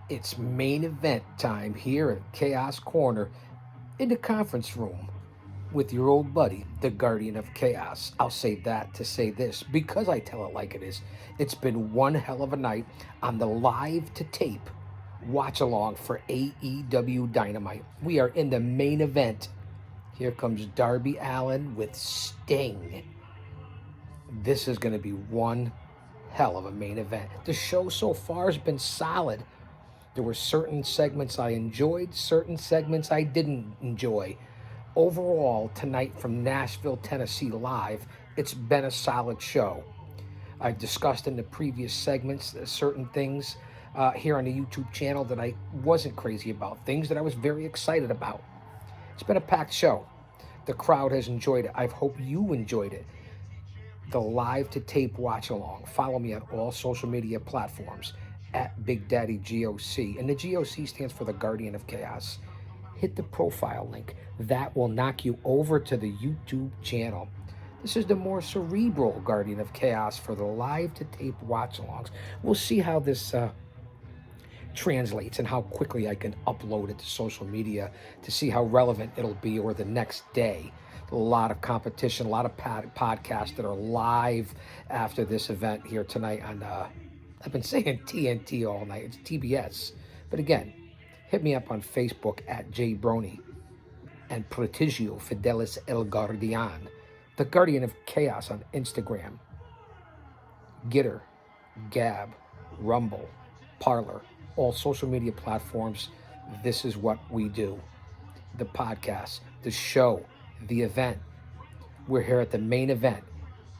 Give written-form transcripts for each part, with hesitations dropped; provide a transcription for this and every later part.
It's main event time here at Chaos Corner in the conference room with your old buddy, the Guardian of Chaos. I'll say that to say this because I tell it like it is. It's been one hell of a night on the live to tape watch along for AEWDynamite. We are in the main event. Here comes Darby Allin with Sting. This is going to be one hell of a main event. The show so far has been solid. There were certain segments I enjoyed, certain segments I didn't enjoy. Overall, tonight from Nashville, Tennessee live, it's been a solid show. I've discussed in the previous segments certain things here on the YouTube channel that I wasn't crazy about, things that I was very excited about. It's been a packed show. The crowd has enjoyed it. I hope you enjoyed it. The live to tape watch along. Follow me on all social media platforms at Big Daddy GOC. And the GOC stands for the Guardian of Chaos. Hit the profile link. That will knock you over to the YouTube channel. This is the more cerebral Guardian of Chaos for the live to tape watch alongs. We'll see how this translates and how quickly I can upload it to social media to see how relevant it'll be or the next day. A lot of competition, a lot of podcasts that are live after this event here tonight on, I've been saying TNT all night. It's TBS. But again, hit me up on Facebook at jbrony and Protigio Fidelis El Guardian, the Guardian of Chaos on Instagram, Gitter, Gab, Rumble, Parler, all social media platforms. This is what we do. The podcast, the show, the event. We're here at the main event,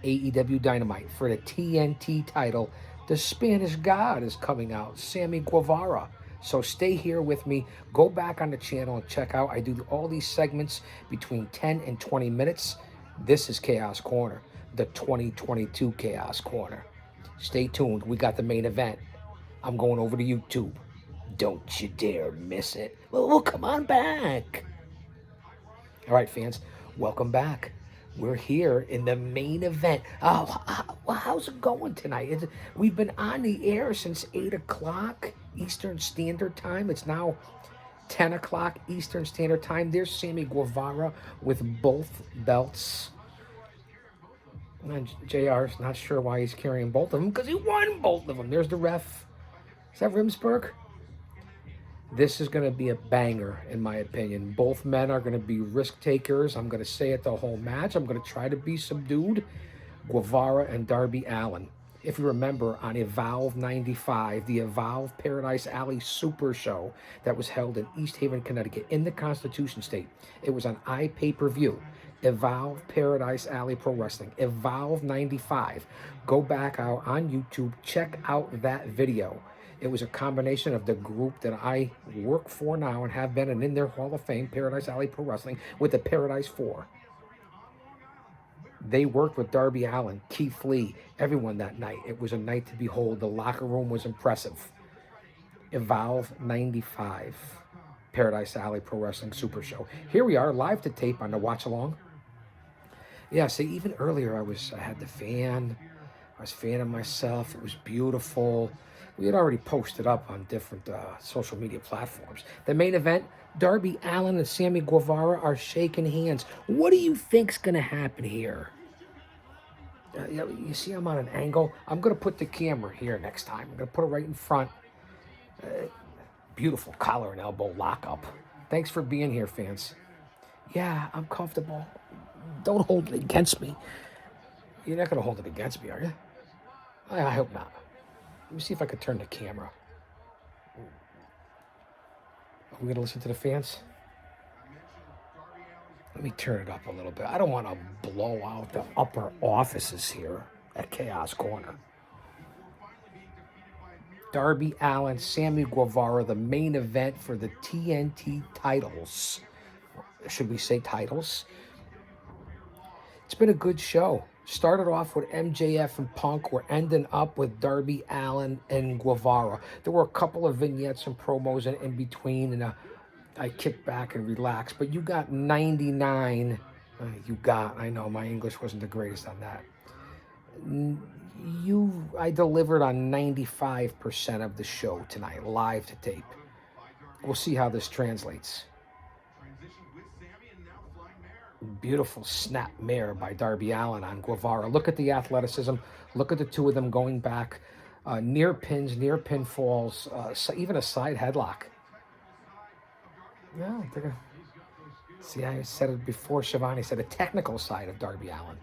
AEWDynamite, for the TNT title. The Spanish God is coming out, Sammy Guevara. So stay here with me. Go back on the channel and check out. I do all these segments between 10 and 20 minutes. This is Chaos Corner, the 2022 Chaos Corner. Stay tuned. We got the main event. I'm going over to YouTube. Don't you dare miss it. Well, come on back. All right, fans, welcome back. We're here in the main event. How's it going tonight? We've been on the air since 8 o'clock Eastern Standard Time. It's now 10 o'clock Eastern Standard Time. There's Sammy Guevara with both belts. And JR's not sure why he's carrying both of them because he won both of them. There's the ref. Is that Rimsburg? This is going to be a banger, in my opinion. Both men are going to be risk takers. I'm going to say it the whole match. I'm going to try to be subdued. Guevara and Darby Allin. If you remember, on Evolve 95, the Evolve Paradise Alley Super Show that was held in East Haven, Connecticut, in the Constitution State. It was on iPay-per-view. Evolve Paradise Alley Pro Wrestling. Evolve 95. Go back out on YouTube. Check out that video. It was a combination of the group that I work for now and have been and in their Hall of Fame, Paradise Alley Pro Wrestling, with the Paradise 4. They worked with Darby Allin, Keith Lee, everyone that night. It was a night to behold. The locker room was impressive. Evolve 95, Paradise Alley Pro Wrestling Super Show. Here we are, live to tape on the watch along. Yeah, see, even earlier I had the fan. I was fanning myself. It was beautiful. We had already posted up on different social media platforms. The main event, Darby Allin and Sammy Guevara are shaking hands. What do you think's going to happen here? You see I'm on an angle? I'm going to put the camera here next time. I'm going to put it right in front. Beautiful collar and elbow lockup. Thanks for being here, fans. Yeah, I'm comfortable. Don't hold it against me. You're not going to hold it against me, are you? I hope not. Let me see if I can turn the camera. Are we going to listen to the fans? Let me turn it up a little bit. I don't want to blow out the upper offices here at Chaos Corner. Darby Allin, Sammy Guevara, the main event for the TNT titles. Should we say titles? It's been a good show. Started off with MJF and Punk. We're ending up with Darby Allin and Guevara. There were a couple of vignettes and promos in between, and I kicked back and relaxed. But you got 99. I know my English wasn't the greatest on that. I delivered on 95% of the show tonight, live to tape. We'll see how this translates. Beautiful snap mare by Darby Allin on Guevara. Look at the athleticism. Look at the two of them going back. Near pins, near pinfalls, even a side headlock. Yeah, see, I said it before. Shivani said a technical side of Darby Allin.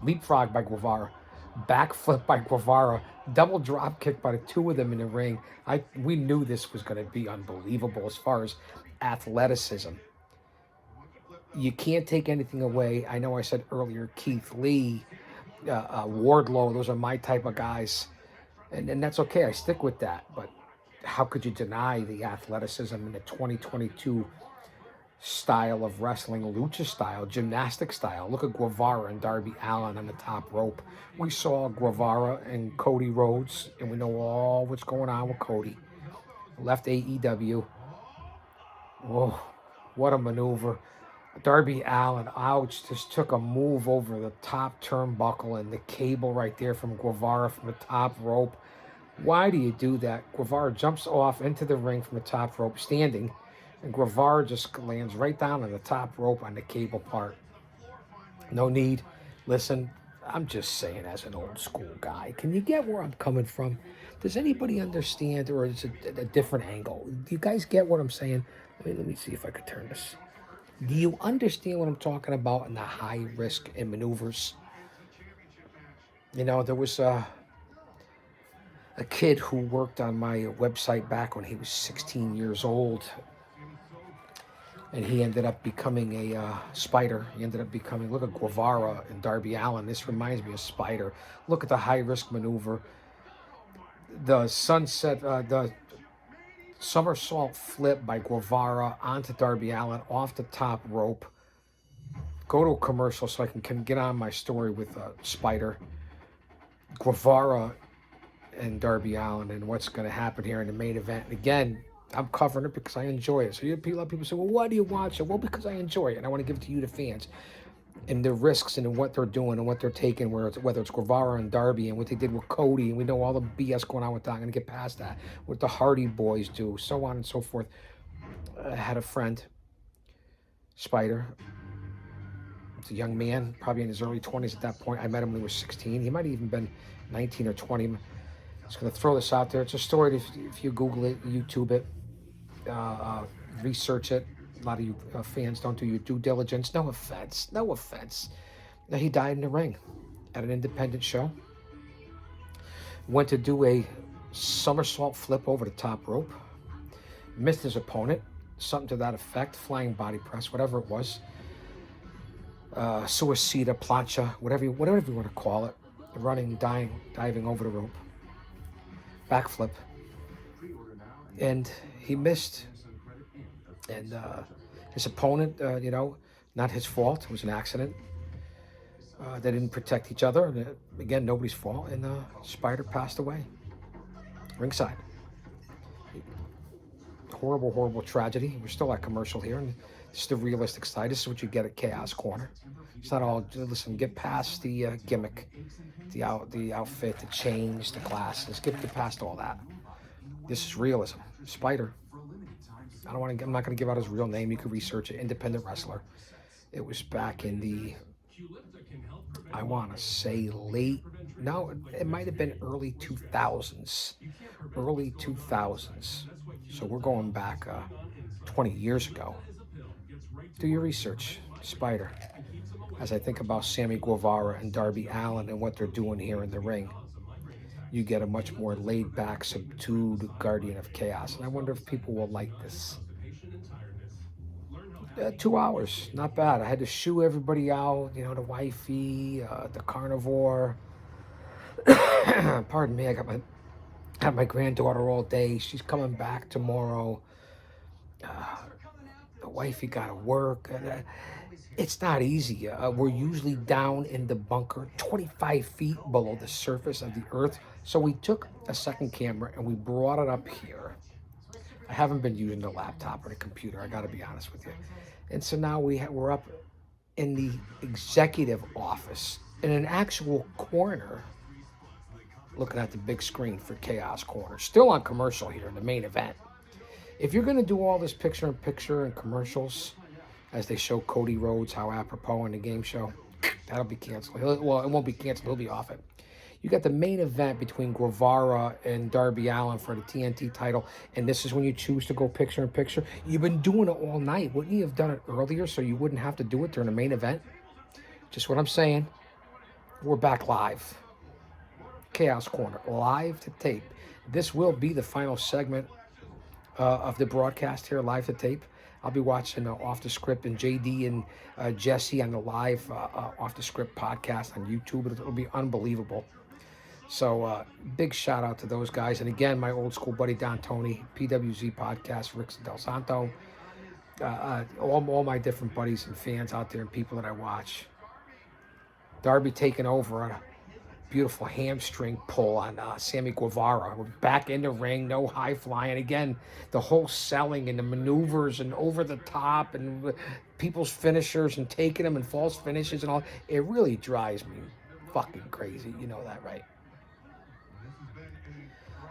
Leapfrog by Guevara. Backflip by Guevara. Double drop kick by the two of them in the ring. We knew this was going to be unbelievable as far as athleticism. You can't take anything away. I know I said earlier, Keith Lee, Wardlow, those are my type of guys. And that's okay. I stick with that. But how could you deny the athleticism in the 2022 style of wrestling, lucha style, gymnastic style? Look at Guevara and Darby Allin on the top rope. We saw Guevara and Cody Rhodes, and we know all what's going on with Cody. Left AEW. Whoa, what a maneuver. Darby Allin, ouch, just took a move over the top turnbuckle and the cable right there from Guevara from the top rope. Why do you do that? Guevara jumps off into the ring from the top rope standing, and Guevara just lands right down on the top rope on the cable part. No need. Listen, I'm just saying as an old school guy, can you get where I'm coming from? Does anybody understand, or is it a different angle? Do you guys get what I'm saying? Let me see if I could turn this. Do you understand what I'm talking about in the high risk and maneuvers? You know, there was a kid who worked on my website back when he was 16 years old, and he ended up becoming a Spider. He ended up becoming, look at Guevara and Darby Allin. This reminds me of Spider. Look at the high risk maneuver. The sunset, the somersault flip by Guevara onto Darby Allin off the top rope. Go to a commercial so I can get on my story with Spider. Guevara and Darby Allin and what's going to happen here in the main event. And again, I'm covering it because I enjoy it. So a lot of people say, well, why do you watch it? Well, because I enjoy it, and I want to give it to you, the fans, and the risks and what they're doing and what they're taking, whether it's Guevara and Darby and what they did with Cody, and we know all the BS going on with that. I'm going to get past that. What the Hardy Boys do, so on and so forth. I had a friend, Spider. It's a young man, probably in his early 20s at that point. I met him when he was 16. He might have even been 19 or 20. I'm just going to throw this out there. It's a story. If you Google it, YouTube it, research it. A lot of you fans don't do your due diligence. No offense. No offense. Now, he died in the ring at an independent show. Went to do a somersault flip over the top rope. Missed his opponent. Something to that effect. Flying body press, whatever it was. Suicida, plancha, whatever you want to call it. Running, diving over the rope. Backflip. And he missed. And his opponent, not his fault. It was an accident. They didn't protect each other. And, again, nobody's fault. And Spider passed away. Ringside. Horrible, horrible tragedy. We're still at commercial here. And this is the realistic side. This is what you get at Chaos Corner. It's not all, listen, get past the gimmick, the outfit, the change, the glasses. Get past all that. This is realism. Spider. I'm not going to give out his real name. You can research it. Independent wrestler. It was back in the, I want to say it might have been early 2000s. Early 2000s. So we're going back 20 years ago. Do your research. Spider. As I think about Sammy Guevara and Darby Allin and what they're doing here in the ring, you get a much more laid-back, subdued Guardian of Chaos. And I wonder if people will like this. 2 hours, not bad. I had to shoo everybody out, the wifey, the carnivore. Pardon me, I had my granddaughter all day. She's coming back tomorrow. The wifey got to work. It's not easy. We're usually down in the bunker, 25 feet below the surface of the earth. So we took a second camera and we brought it up here. I haven't been using the laptop or the computer, I got to be honest with you. And so now we're up in the executive office in an actual corner looking at the big screen for Chaos Corner. Still on commercial here in the main event. If you're going to do all this picture-in-picture and commercials, as they show Cody Rhodes, how apropos in the game show, that'll be canceled. Well, it won't be canceled. He'll be off it. You got the main event between Guevara and Darby Allin for the TNT title, and this is when you choose to go picture-in-picture. You've been doing it all night. Wouldn't you have done it earlier so you wouldn't have to do it during the main event? Just what I'm saying. We're back live. Chaos Corner, live to tape. This will be the final segment of the broadcast here, live to tape. I'll be watching Off the Script and JD and Jesse on the live Off the Script podcast on YouTube. It'll be unbelievable. So big shout out to those guys. And again, my old school buddy Don Tony, PWZ podcast, Rick Del Santo, all my different buddies and fans out there and people that I watch. Darby taking over on a beautiful hamstring pull on Sammy Guevara. We're back in the ring, no high flying. Again, the whole selling and the maneuvers and over the top and people's finishers and taking them and false finishes and all. It really drives me fucking crazy. You know that, right?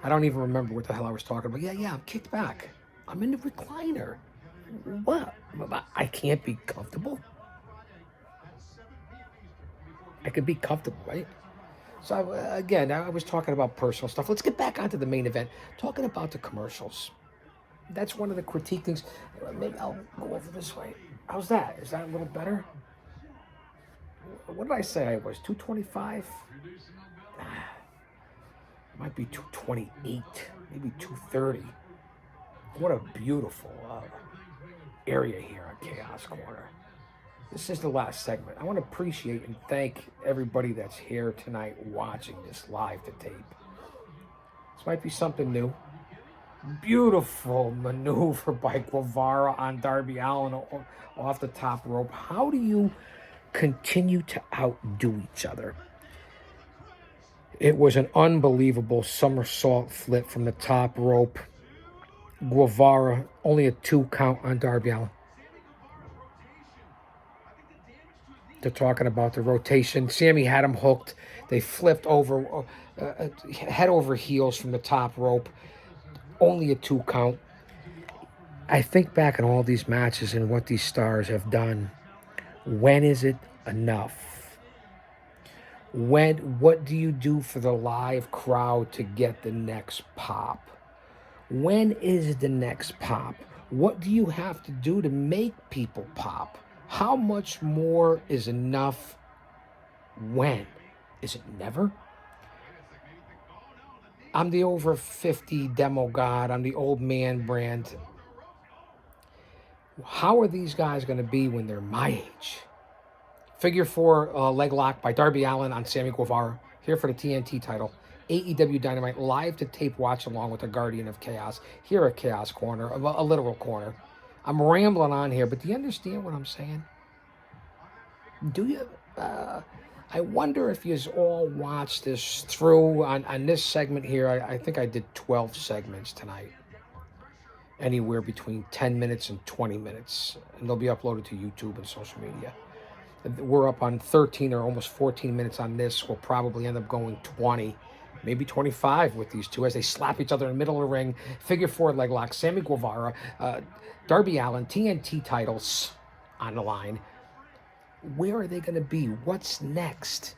I don't even remember what the hell I was talking about. Yeah, I'm kicked back. I'm in the recliner. What? I can't be comfortable? I could be comfortable, right? So, again, I was talking about personal stuff. Let's get back onto the main event. Talking about the commercials. That's one of the critique things. Maybe I'll go over this way. How's that? Is that a little better? What did I say I was? 225? Might be 228. Maybe 230. What a beautiful area here on Chaos Corner. This is the last segment. I want to appreciate and thank everybody that's here tonight watching this live to tape. This might be something new. Beautiful maneuver by Guevara on Darby Allin off the top rope. How do you continue to outdo each other? It was an unbelievable somersault flip from the top rope. Guevara, only a 2 count on Darby Allin. They're talking about the rotation. Sammy had him hooked. They flipped over, head over heels from the top rope. Only a 2 count. I think back on all these matches and what these stars have done. When is it enough? What do you do for the live crowd to get the next pop? When is the next pop? What do you have to do to make people pop? How much more is enough? When? Is it never? I'm the over 50 demo god. I'm the old man brand. How are these guys going to be when they're my age? Figure 4 leg lock by Darby Allin on Sammy Guevara. Here for the TNT title. AEWDynamite live to tape watch along with the Guardian of Chaos. Here at Chaos Corner, a literal corner. I'm rambling on here, but do you understand what I'm saying? Do you? I wonder if you all watched this through on this segment here. I think I did 12 segments tonight. Anywhere between 10 minutes and 20 minutes. And they'll be uploaded to YouTube and social media. We're up on 13 or almost 14 minutes on this. We'll probably end up going 20. Maybe 25 with these two as they slap each other in the middle of the ring. Figure 4 leg lock. Sammy Guevara, Darby Allin, TNT titles on the line. Where are they going to be? What's next?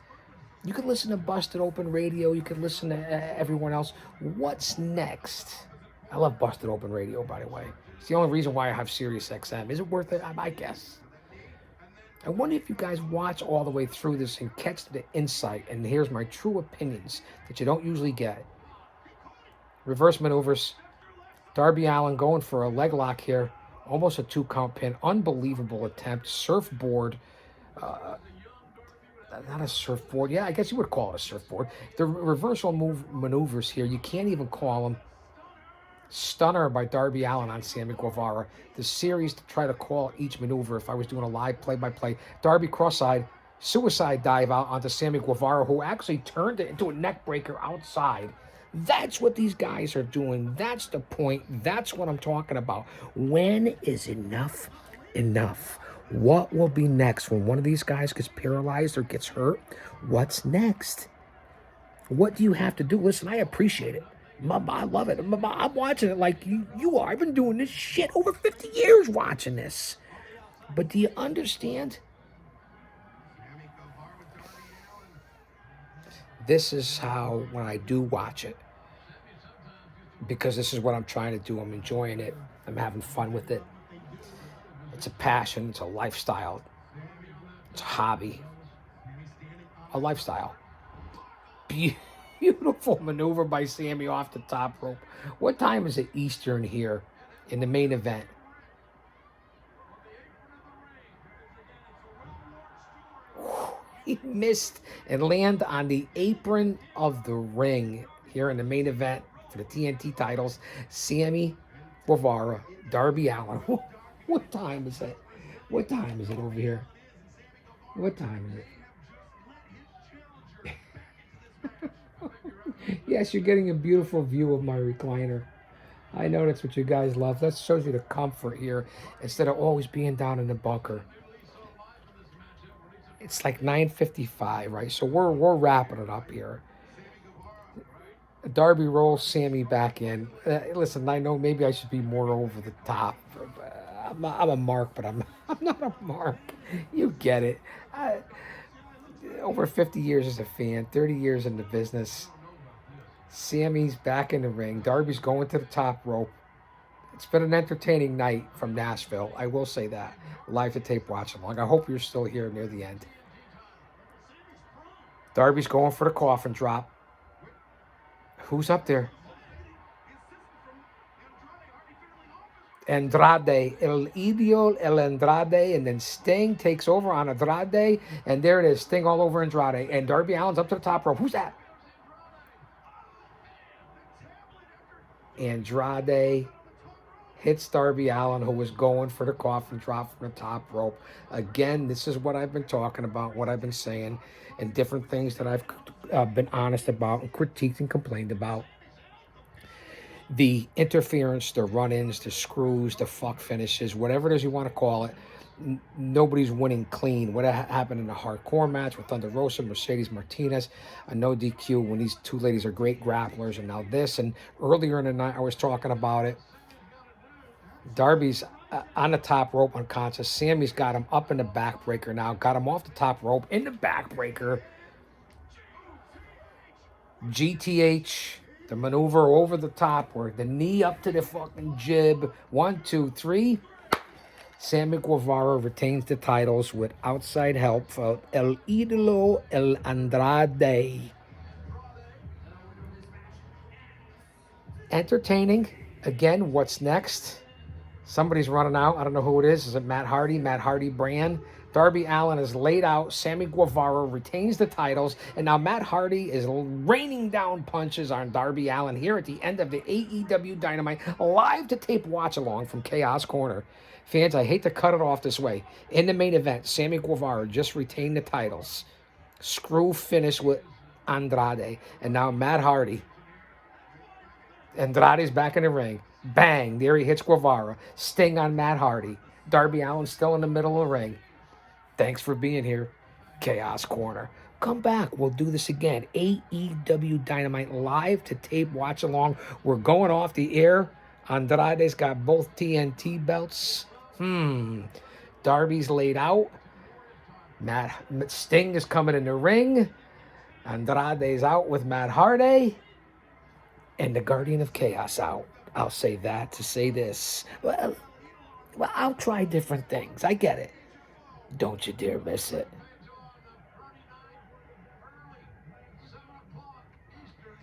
You could listen to Busted Open Radio. You could listen to everyone else. What's next? I love Busted Open Radio, by the way. It's the only reason why I have Sirius XM. Is it worth it? I guess. I wonder if you guys watch all the way through this and catch the insight. And here's my true opinions that you don't usually get. Reverse maneuvers. Darby Allin going for a leg lock here. Almost a 2 count pin. Unbelievable attempt. Surfboard. Not a surfboard. Yeah, I guess you would call it a surfboard. The reversal maneuvers here, you can't even call them. Stunner by Darby Allin on Sammy Guevara. The series to try to call each maneuver if I was doing a live play-by-play. Darby cross-side, suicide dive out onto Sammy Guevara, who actually turned it into a neck breaker outside. That's what these guys are doing. That's the point. That's what I'm talking about. When is enough enough? What will be next when one of these guys gets paralyzed or gets hurt? What's next? What do you have to do? Listen, I appreciate it. I love it. I'm watching it like you are. I've been doing this shit over 50 years watching this. But do you understand? This is how, when I do watch it, because this is what I'm trying to do, I'm enjoying it, I'm having fun with it. It's a passion, it's a lifestyle, it's a hobby, a lifestyle. Beautiful maneuver by Sammy off the top rope. What time is it Eastern here in the main event? He missed and land on the apron of the ring here in the main event for the TNT titles. Sammy Guevara, Darby Allin. What time is it? What time is it over here? What time is it? Yes, you're getting a beautiful view of my recliner. I know that's what you guys love. That shows you the comfort here instead of always being down in the bunker. It's like 9:55, right? So we're wrapping it up here. Darby rolls Sammy back in. Listen, I know maybe I should be more over the top. I'm a mark, but I'm not a mark. You get it. Over 50 years as a fan, 30 years in the business. Sammy's back in the ring. Darby's going to the top rope. It's been an entertaining night from Nashville. I will say that. Live to tape watch along. I hope you're still here near the end. Darby's going for the coffin drop. Who's up there? Andrade, El Idio, El Andrade, and then Sting takes over on Andrade, and there it is, Sting all over Andrade, and Darby Allin's up to the top rope. Who's that? Andrade hits Darby Allin, who was going for the coffin drop from the top rope. Again, this is what I've been talking about, what I've been saying, and different things that I've been honest about and critiqued and complained about. The interference, the run-ins, the screws, the fuck finishes, whatever it is you want to call it, nobody's winning clean. What happened in the hardcore match with Thunder Rosa, Mercedes Martinez, a no DQ when these two ladies are great grapplers, and now this. And earlier in the night, I was talking about it. Darby's on the top rope unconscious. Sammy's got him up in the backbreaker now. Got him off the top rope in the backbreaker. GTH, the maneuver over the top, where the knee up to the fucking jib. 1, 2, 3. Sammy Guevara retains the titles with outside help for El Idolo El Andrade. Entertaining. Again, what's next? Somebody's running out. I don't know who it is. Is it Matt Hardy? Matt Hardy brand. Darby Allin is laid out. Sammy Guevara retains the titles. And now Matt Hardy is raining down punches on Darby Allin here at the end of the AEW Dynamite live to tape watch along from Chaos Corner. Fans, I hate to cut it off this way. In the main event, Sammy Guevara just retained the titles. Screw finish with Andrade. And now Matt Hardy. Andrade's back in the ring. Bang, there he hits Guevara. Sting on Matt Hardy. Darby Allin still in the middle of the ring. Thanks for being here, Chaos Corner. Come back. We'll do this again. AEW Dynamite live to tape watch along. We're going off the air. Andrade's got both TNT belts. Darby's laid out. Sting is coming in the ring. Andrade's out with Matt Hardy. And the Guardian of Chaos out. I'll say that to say this. Well, I'll try different things. I get it. Don't you dare miss it.